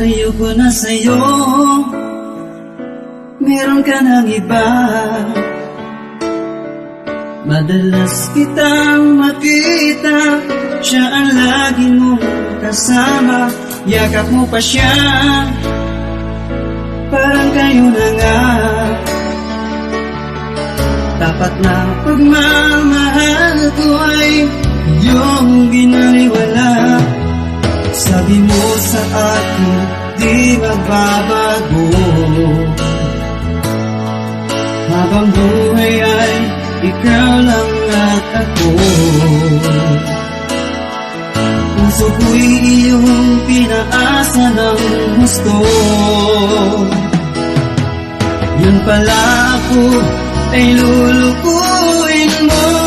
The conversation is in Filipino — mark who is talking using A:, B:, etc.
A: ayoko na sa'yo. Meron ka ng iba. Madalas kitang makita, siya ang lagi mong kasama. Yakap mo pa siya, parang kayo na nga. Tapat na pagmamahal ko ay iyong binaliwala. Sabi mo sa akin, di magbabago. Habang buhay ay ikaw lang at ako. Puso ko'y iyong pinaasa ng gusto. Yun pala ako ay lulukuin mo.